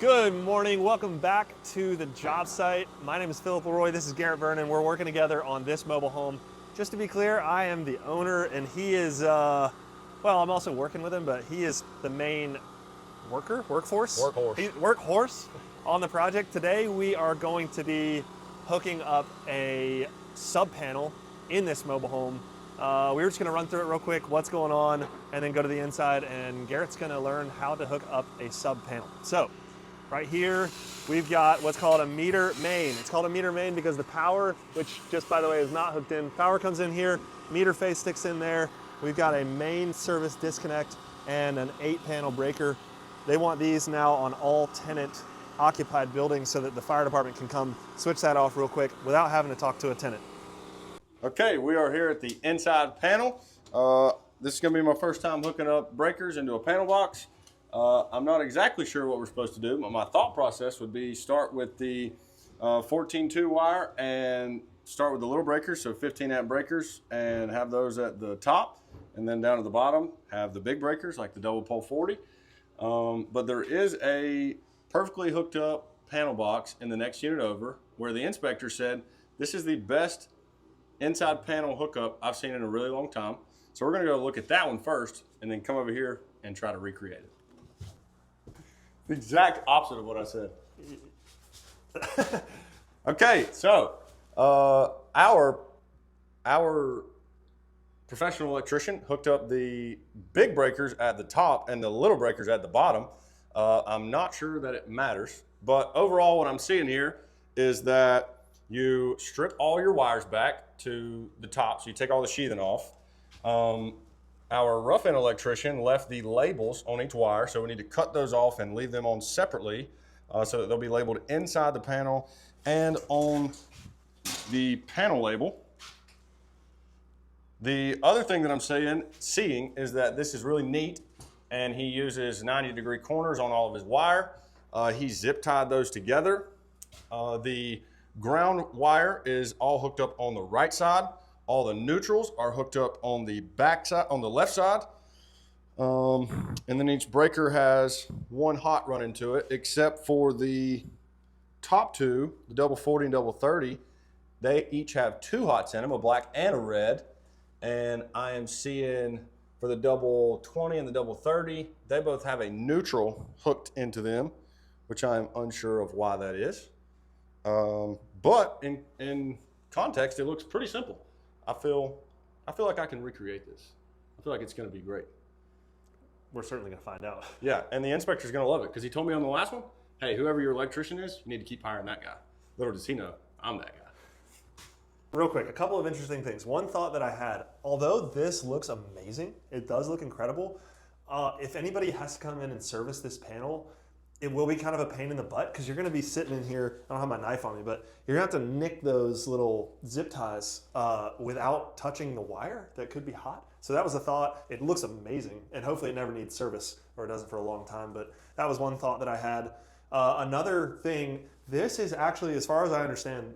Good morning, welcome back to the job site. My name is Philip Leroy, this is Garrett Vernon. We're working together on this mobile home. Just to be clear, I am the owner and he is, well, I'm also working with him, but he is the main workhorse on the project. Today we are going to be hooking up a sub panel in this mobile home. We were just gonna run through it real quick, what's going on, and then go to the inside, and Garrett's gonna learn how to hook up a sub panel. So, right here, we've got what's called a meter main. It's called a meter main because the power, which just by the way is not hooked in, power comes in here, meter face sticks in there. We've got a main service disconnect and an 8-panel breaker. They want these now on all tenant occupied buildings so that the fire department can come switch that off real quick without having to talk to a tenant. Okay, we are here at the inside panel. This is gonna be my first time hooking up breakers into a panel box. I'm not exactly sure what we're supposed to do, but my thought process would be start with the 14-2 wire and start with the little breakers, so 15 amp breakers, and have those at the top, and then down at the bottom have the big breakers like the double pole 40. But there is a perfectly hooked up panel box in the next unit over where the inspector said this is the best inside panel hookup I've seen in a really long time. So we're gonna go look at that one first and then come over here and try to recreate it. The exact opposite of what I said. Okay, so our professional electrician hooked up the big breakers at the top and the little breakers at the bottom. I'm not sure that it matters, but overall what I'm seeing here is that you strip all your wires back to the top, so you take all the sheathing off. Our rough-end electrician left the labels on each wire, so we need to cut those off and leave them on separately so that they'll be labeled inside the panel and on the panel label. The other thing that I'm seeing is that this is really neat, and he uses 90-degree corners on all of his wire. He zip tied those together. The ground wire is all hooked up on the right side. All the neutrals are hooked up on the back side, on the left side. And then each breaker has one hot run into it, except for the top two, the double 40 and double 30. They each have two hots in them, a black and a red. And I am seeing for the double 20 and the double 30, they both have a neutral hooked into them, which I am unsure of why that is. But in context, it looks pretty simple. I feel like I can recreate this. I feel like it's going to be great. We're certainly going to find out. Yeah, and the inspector's going to love it because he told me on the last one, hey, whoever your electrician is, you need to keep hiring that guy. Little does he know, I'm that guy. Real quick, a couple of interesting things. One thought that I had, although this looks amazing, it does look incredible, if anybody has to come in and service this panel, it will be kind of a pain in the butt because you're going to be sitting in here. I don't have my knife on me, but you're going to have to nick those little zip ties without touching the wire that could be hot. So that was a thought. It looks amazing, and hopefully it never needs service, or it doesn't for a long time. But that was one thought that I had. Another thing, this is actually, as far as I understand,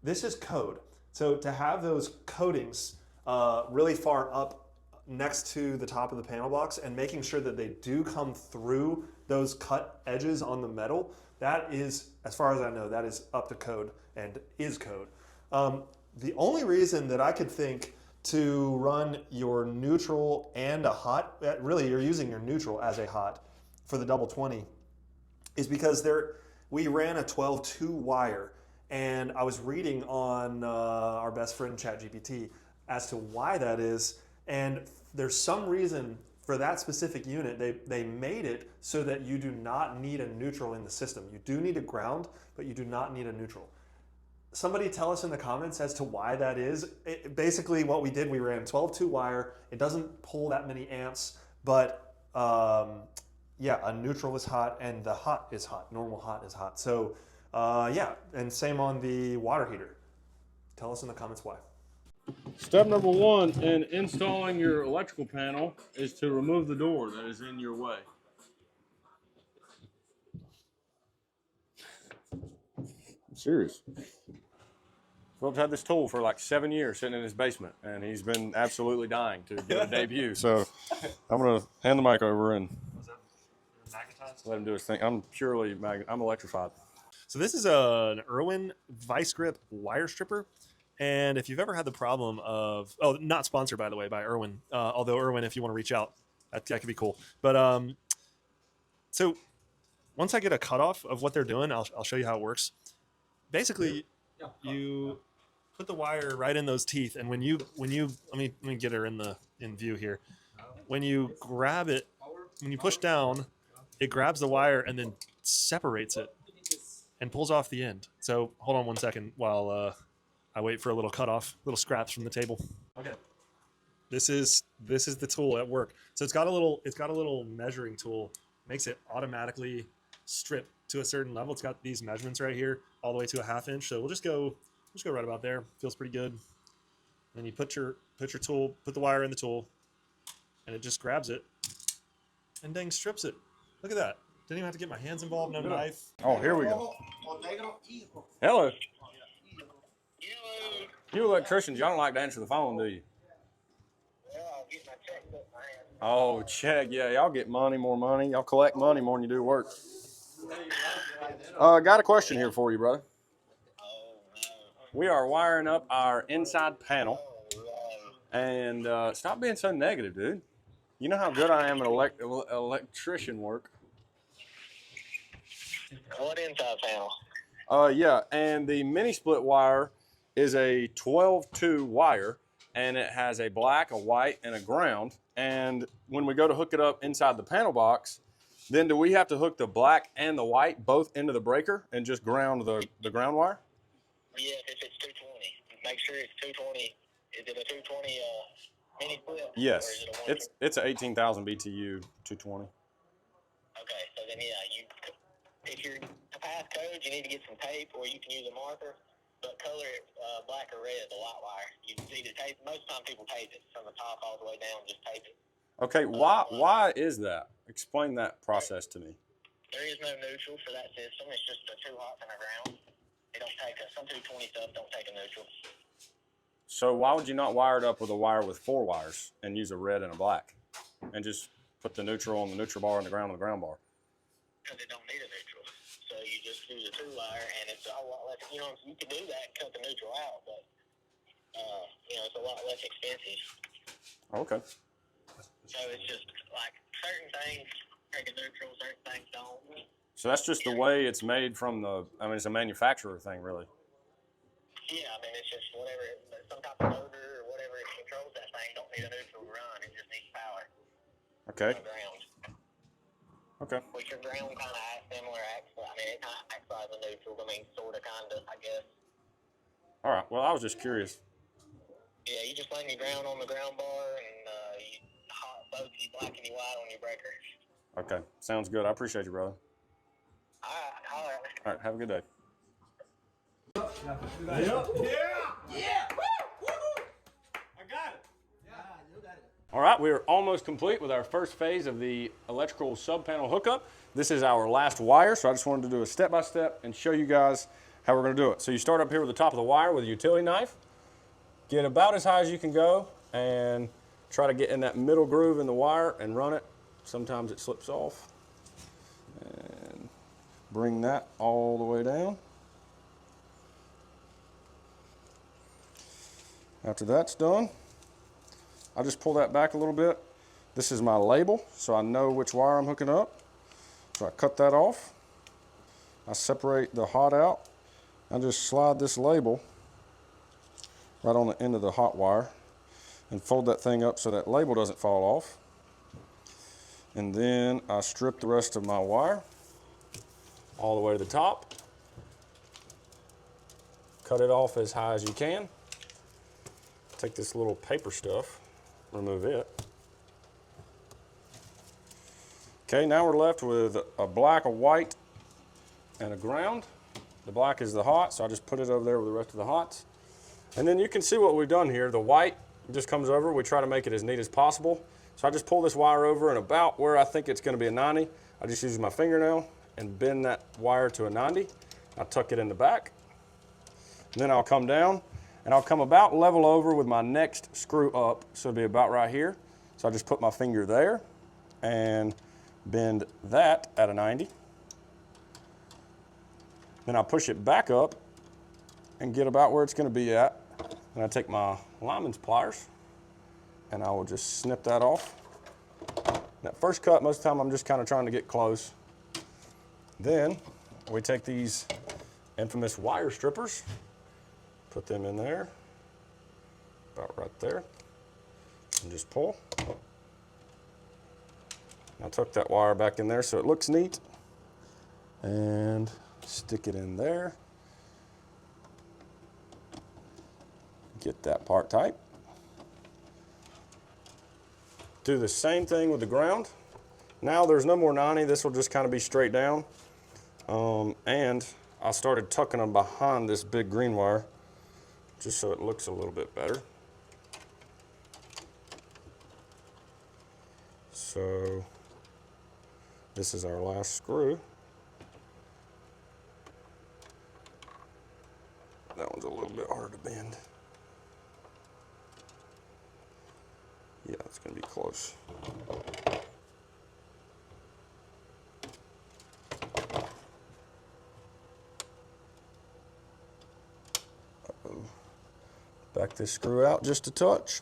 this is code. So to have those coatings really far up next to the top of the panel box and making sure that they do come through those cut edges on the metal, that is, as far as I know, that is up to code and is code. The only reason that I could think to run your neutral and a hot, really you're using your neutral as a hot for the double 20, is because we ran a 12-2 wire, and I was reading on our best friend ChatGPT as to why that is, and there's some reason for that specific unit, they made it so that you do not need a neutral in the system. You do need a ground, but you do not need a neutral. Somebody tell us in the comments as to why that is. Basically what we did, we ran 12-2 wire. It doesn't pull that many amps, but yeah, a neutral is hot and the hot is hot. Normal hot is hot. So yeah, and same on the water heater. Tell us in the comments why. Step number one in installing your electrical panel is to remove the door that is in your way. I'm serious. Philip's had this tool for like 7 years sitting in his basement, and he's been absolutely dying to get a debut. So I'm going to hand the mic over and... Was that your Macintosh? Let him do his thing. I'm purely I'm electrified. So this is an Irwin vice grip wire stripper. And if you've ever had the problem of, oh, not sponsored by the way by Irwin, although Irwin, if you want to reach out, that could be cool. But so once I get a cutoff of what they're doing, I'll show you how it works. Basically, you put the wire right in those teeth, and when you let me get her in view here. When you grab it, when you push down, it grabs the wire and then separates it and pulls off the end. So hold on one second while I wait for a little cutoff, little scraps from the table. Okay, this is the tool at work. So it's got a little measuring tool, makes it automatically strip to a certain level. It's got these measurements right here, all the way to a 1/2 inch. So we'll just go right about there. Feels pretty good. Then you put your tool, put the wire in the tool, and it just grabs it and dang strips it. Look at that. Didn't even have to get my hands involved, no knife. Oh, here we go. Hello. You electricians, y'all don't like to answer the phone, do you? Oh, check. Yeah, y'all get money, more money. Y'all collect money more than you do work. Got a question here for you, brother. We are wiring up our inside panel. And stop being so negative, dude. You know how good I am at electrician work. What inside panel? Yeah, and the mini split wire is a 12-2 wire, and it has a black, a white, and a ground. And when we go to hook it up inside the panel box, then do we have to hook the black and the white both into the breaker and just ground the ground wire? Yes, if it's 220. Make sure it's 220. Is it a 220 mini split? Yes, it's an 18,000 BTU 220. Okay, so then if you're to pass code, you need to get some tape, or you can use a marker. But color it black or red, the white wire. You need to tape. Most of the time, people tape it from the top all the way down. Just tape it. Okay, why is that? Explain that process to me. There is no neutral for that system. It's just the 2 hots and a ground. They don't take some 220 stuff don't take a neutral. So why would you not wire it up with a wire with 4 wires and use a red and a black, and just put the neutral on the neutral bar and the ground on the ground bar? Because it don't need a neutral. So you just use a 2 wire, and it's a whole lot less. You know, you can do that and cut the neutral out, but it's a lot less expensive. Okay. So it's just like certain things take a neutral, certain things don't. So that's just the way it's made from it's a manufacturer thing, really. Yeah, it's just whatever, some type of motor or whatever it controls that thing don't need a neutral to run. It just needs power. Okay. Ground. Okay. Which your ground kind of acts similar. It kind of acts like a neutral. Sort of, kind of, I guess. All right. Well, I was just curious. Yeah, you just lay your ground on the ground bar, and you hot both you black and you white on your breaker. Okay. Sounds good. I appreciate you, brother. All right. All right. Have a good day. All right, we are almost complete with our first phase of the electrical sub-panel hookup. This is our last wire, so I just wanted to do a step-by-step and show you guys how we're going to do it. So you start up here with the top of the wire with a utility knife, get about as high as you can go, and try to get in that middle groove in the wire and run it. Sometimes it slips off. And bring that all the way down. After that's done, I just pull that back a little bit. This is my label, so I know which wire I'm hooking up. So I cut that off. I separate the hot out. I just slide this label right on the end of the hot wire and fold that thing up so that label doesn't fall off. And then I strip the rest of my wire all the way to the top. Cut it off as high as you can. Take this little paper stuff, remove it. Okay, now we're left with a black, a white, and a ground. The black is the hot, so I just put it over there with the rest of the hots. And then you can see what we've done here. The white just comes over. We try to make it as neat as possible. So I just pull this wire over, and about where I think it's going to be a 90, I just use my fingernail and bend that wire to a 90. I tuck it in the back. And then I'll come down, and I'll come about level over with my next screw up, so it'll be about right here. So I just put my finger there and bend that at a 90. Then I push it back up and get about where it's going to be at. And I take my lineman's pliers and I will just snip that off. That first cut, most of the time I'm just kind of trying to get close. Then we take these infamous wire strippers, put them in there, about right there, and just pull. I tuck that wire back in there so it looks neat, and stick it in there. Get that part tight. Do the same thing with the ground. Now there's no more 90, this will just kind of be straight down. And I started tucking them behind this big green wire, just so it looks a little bit better. So this is our last screw. That one's a little bit hard to bend. Yeah, it's gonna be close. Back this screw out just a touch.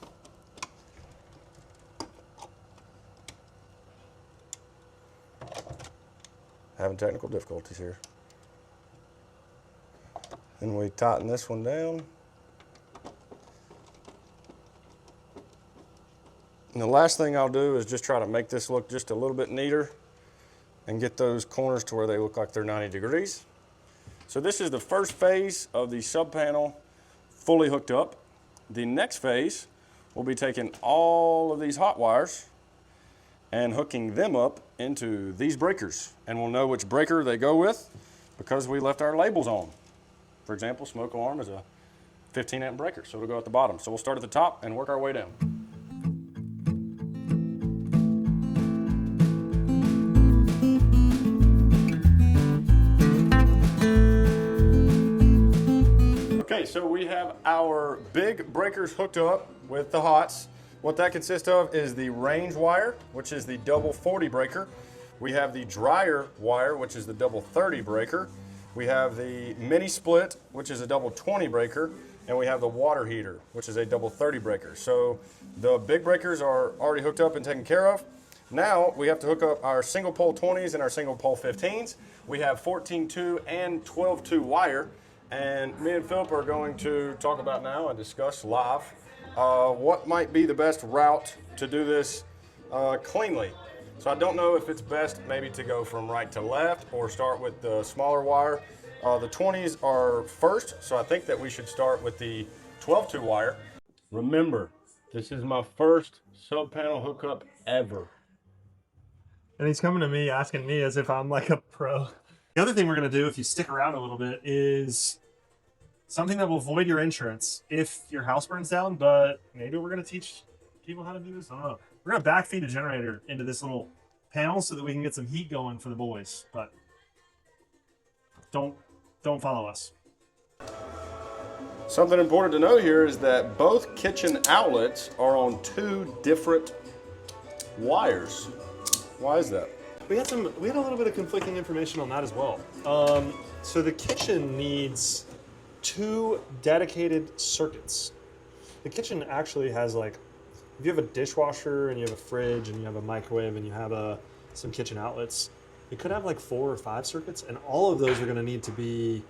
Having technical difficulties here. Then we tighten this one down. And the last thing I'll do is just try to make this look just a little bit neater and get those corners to where they look like they're 90 degrees. So this is the first phase of the sub panel fully hooked up. The next phase will be taking all of these hot wires and hooking them up into these breakers. And we'll know which breaker they go with because we left our labels on. For example, smoke alarm is a 15 amp breaker, so it'll go at the bottom. So we'll start at the top and work our way down. Okay, so we have our big breakers hooked up with the hots. What that consists of is the range wire, which is the double 40 breaker. We have the dryer wire, which is the double 30 breaker. We have the mini split, which is a double 20 breaker. And we have the water heater, which is a double 30 breaker. So the big breakers are already hooked up and taken care of. Now we have to hook up our single pole 20s and our single pole 15s. We have 14-2 and 12-2 wire. And me and Philip are going to talk about now and discuss live what might be the best route to do this cleanly. So I don't know if it's best maybe to go from right to left or start with the smaller wire. The 20s are first, so I think that we should start with the 12-2 wire. Remember, this is my first sub panel hookup ever. And he's coming to me asking me as if I'm like a pro. The other thing we're going to do, if you stick around a little bit, is something that will void your insurance if your house burns down, but maybe we're going to teach people how to do this. I don't know. We're going to backfeed a generator into this little panel so that we can get some heat going for the boys, but don't follow us. Something important to know here is that both kitchen outlets are on 2 different wires. Why is that? We had a little bit of conflicting information on that as well. So the kitchen needs 2 dedicated circuits. The kitchen actually has, like, if you have a dishwasher and you have a fridge and you have a microwave and you have some kitchen outlets, it could have like 4 or 5 circuits, and all of those are going to need to be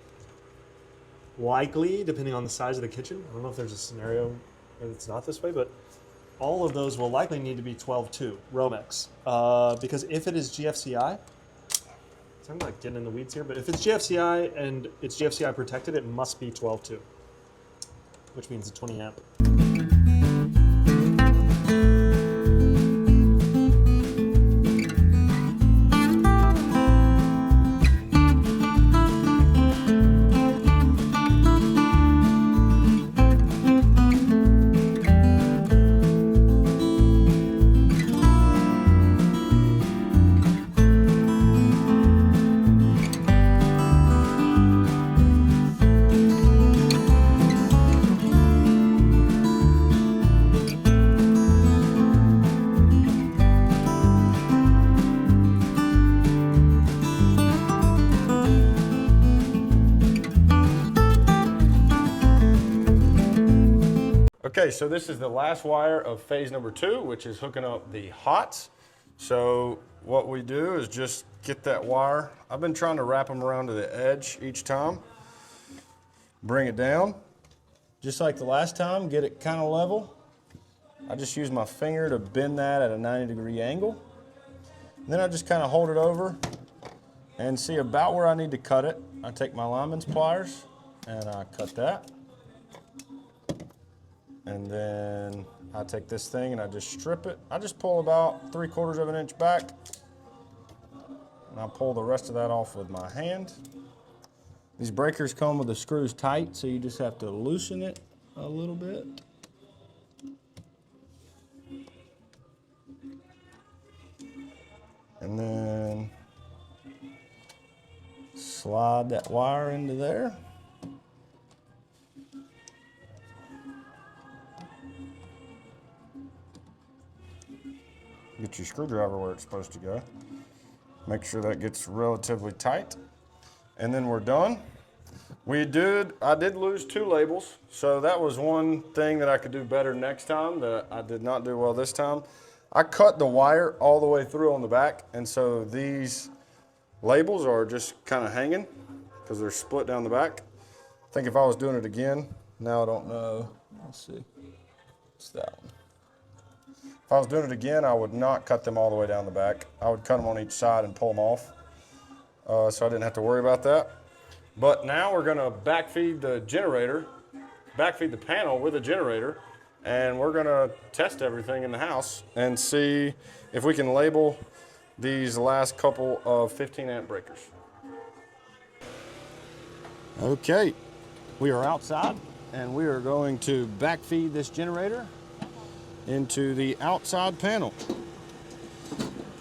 likely, depending on the size of the kitchen. I don't know if there's a scenario where it's not this way, but all of those will likely need to be 12-2 Romex, because if it is GFCI, so I'm like getting in the weeds here, but if it's GFCI and it's GFCI protected, it must be 12-2, which means a 20 amp. Okay, so this is the last wire of phase number 2, which is hooking up the hots. So what we do is just get that wire. I've been trying to wrap them around to the edge each time. Bring it down, just like the last time, get it kind of level. I just use my finger to bend that at a 90-degree angle. And then I just kind of hold it over and see about where I need to cut it. I take my lineman's pliers and I cut that. And then I take this thing and I just strip it. I just pull about 3/4 of an inch back. And I pull the rest of that off with my hand. These breakers come with the screws tight, so you just have to loosen it a little bit. And then slide that wire into there. Get your screwdriver where it's supposed to go. Make sure that gets relatively tight. And then we're done. I did lose 2 labels, so that was one thing that I could do better next time that I did not do well this time. I cut the wire all the way through on the back, and so these labels are just kind of hanging because they're split down the back. I think if I was doing it again, now I don't know. Let's see. What's that one? If I was doing it again, I would not cut them all the way down the back. I would cut them on each side and pull them off, so I didn't have to worry about that. But now we're gonna backfeed the generator, backfeed the panel with a generator, and we're gonna test everything in the house and see if we can label these last couple of 15 amp breakers. Okay, we are outside and we are going to backfeed this generator into the outside panel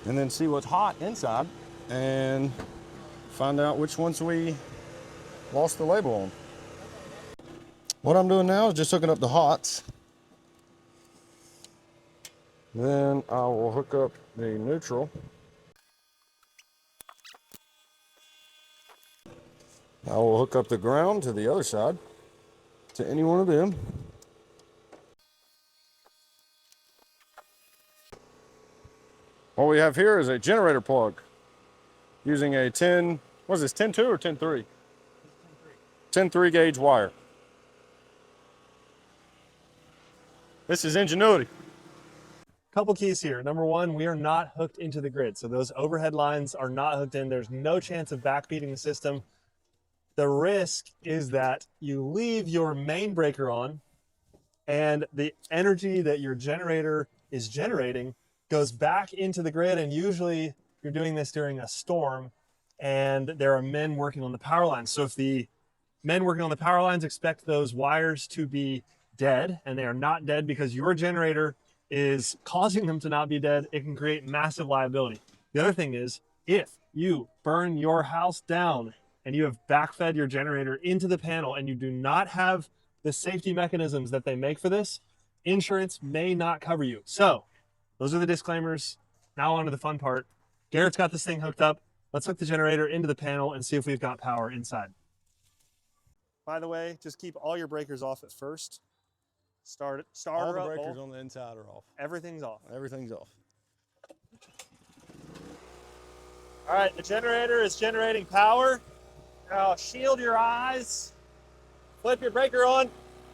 and then see what's hot inside and find out which ones we lost the label on. What I'm doing now is just hooking up the hots. Then I will hook up the neutral. I will hook up the ground to the other side, to any one of them. What we have here is a generator plug using a 10, what is this, 10-2 or 10-3? 10-3 gauge wire. This is ingenuity. Couple keys here. Number one, we are not hooked into the grid. So those overhead lines are not hooked in. There's no chance of backfeeding the system. The risk is that you leave your main breaker on and the energy that your generator is generating goes back into the grid. And usually you're doing this during a storm and there are men working on the power lines. So if the men working on the power lines expect those wires to be dead and they are not dead because your generator is causing them to not be dead, it can create massive liability. The other thing is, if you burn your house down and you have backfed your generator into the panel and you do not have the safety mechanisms that they make for this, insurance may not cover you. So those are the disclaimers. Now on to the fun part. Garrett's got this thing hooked up. Let's hook the generator into the panel and see if we've got power inside. By the way, just keep all your breakers off at first. Start All the up, breakers bolt. on the inside are off. Everything's off. Everything's off. All right, the generator is generating power. Now shield your eyes. Flip your breaker on.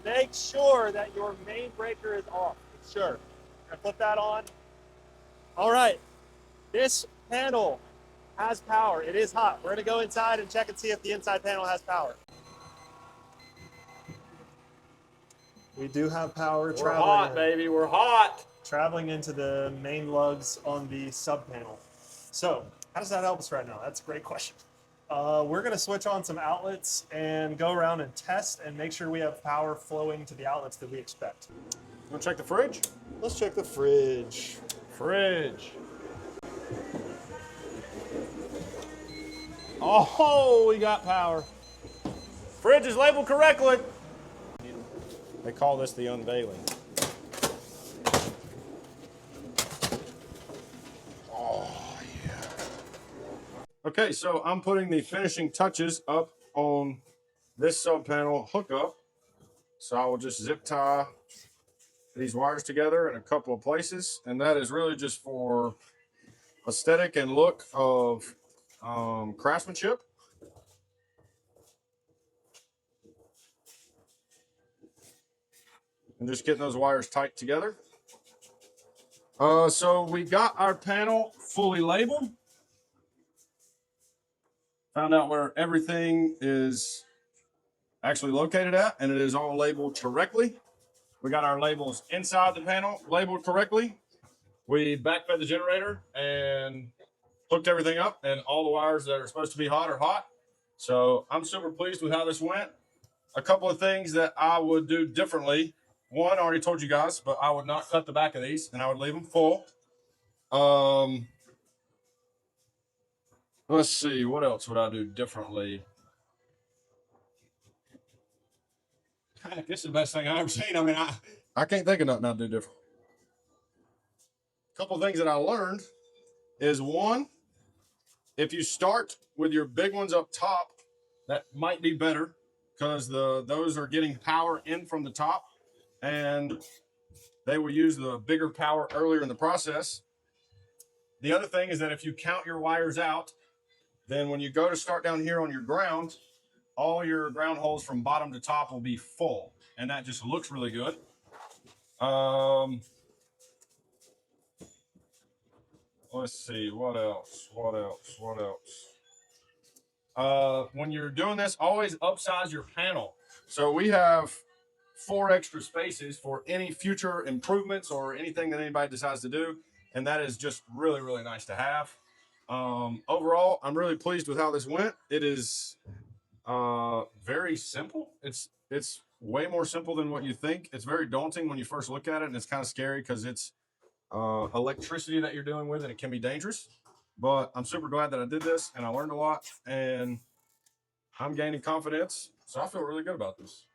Make sure that your main breaker is off. Make sure. Gonna flip that on. All right, this panel has power. It is hot. We're gonna go inside and check and see if the inside panel has power. We do have power We're traveling. hot, baby. We're hot. Traveling into the main lugs on the sub panel. So how does that help us right now? That's a great question. We're going to switch on some outlets and go around and test and make sure we have power flowing to the outlets that we expect. Want to check the fridge? Let's check the fridge. Fridge. Oh, we got power. Fridge is labeled correctly. They call this the unveiling. Oh, yeah. Okay, so I'm putting the finishing touches up on this sub panel hookup. So I will just zip tie these wires together in a couple of places, and that is really just for aesthetic and look of craftsmanship. And just getting those wires tight together. So we got our panel fully labeled. Found out where everything is actually located at, and it is all labeled correctly. We got our labels inside the panel labeled correctly. We backfed the generator and hooked everything up, and all the wires that are supposed to be hot are hot. So I'm super pleased with how this went. A couple of things that I would do differently. One, I already told you guys, but I would not cut the back of these, and I would leave them full. Let's see, what else would I do differently? Heck, this is the best thing I've ever seen. I mean, I can't think of nothing I'd do different. A couple of things that I learned is one, if you start with your big ones up top, that might be better because those are getting power in from the top, and they will use the bigger power earlier in the process. The other thing is that if you count your wires out, then when you go to start down here on your ground, all your ground holes from bottom to top will be full, and that just looks really good. Let's see, what else? When you're doing this, always upsize your panel. So we have 4 extra spaces for any future improvements or anything that anybody decides to do, and that is just really, really nice to have. Overall, I'm really pleased with how this went. It is very simple. It's way more simple than what you think. It's very daunting when you first look at it, and it's kind of scary because it's electricity that you're dealing with, and it can be dangerous. But I'm super glad that I did this, and I learned a lot, and I'm gaining confidence. So I feel really good about this.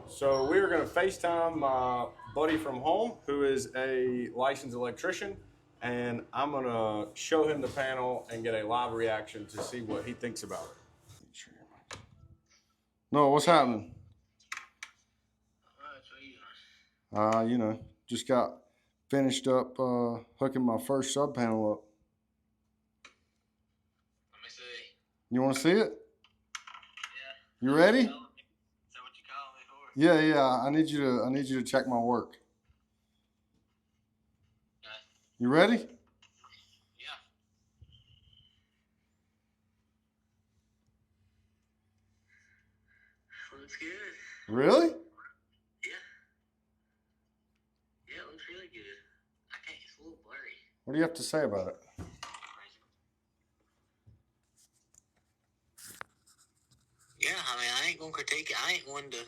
So we are going to FaceTime my buddy from home, who is a licensed electrician, and I'm going to show him the panel and get a live reaction to see what he thinks about it. No, what's happening? Just got finished up hooking my first sub panel up. Let me see. You want to see it? Yeah. You ready? Is that what you call me for? Yeah. I need you to check my work. Okay. You ready? Yeah. Looks good. Really? Yeah. Yeah, it looks really good. It's a little blurry. What do you have to say about it? Yeah, I mean, I ain't gonna critique it. I ain't one to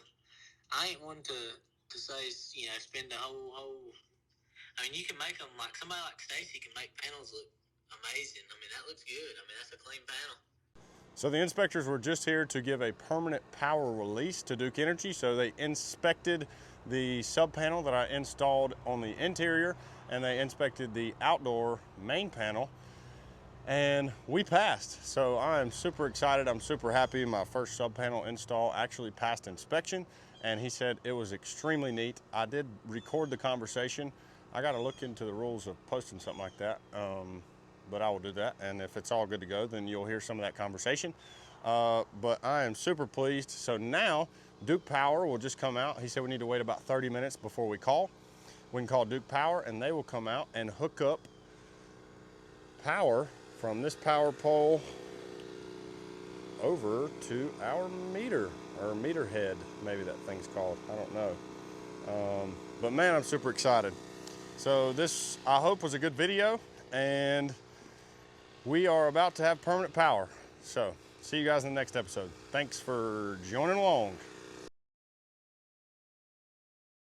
say, spend the whole. I mean, you can make them like somebody like Stacy can make panels look amazing. I mean, that looks good. I mean, that's a clean panel. So the inspectors were just here to give a permanent power release to Duke Energy. So they inspected the sub panel that I installed on the interior, and they inspected the outdoor main panel, and we passed. So I am super excited. I'm super happy. My first sub panel install actually passed inspection, and he said it was extremely neat. I did record the conversation. I got to look into the rules of posting something like that. But I will do that, and if it's all good to go, then you'll hear some of that conversation. But I am super pleased. So now Duke Power will just come out. He said we need to wait about 30 minutes before we call. We can call Duke Power, and they will come out and hook up power from this power pole over to our meter, or meter head, maybe that thing's called. I don't know. But man, I'm super excited. So this, I hope, was a good video, and we are about to have permanent power. So see you guys in the next episode. Thanks for joining along.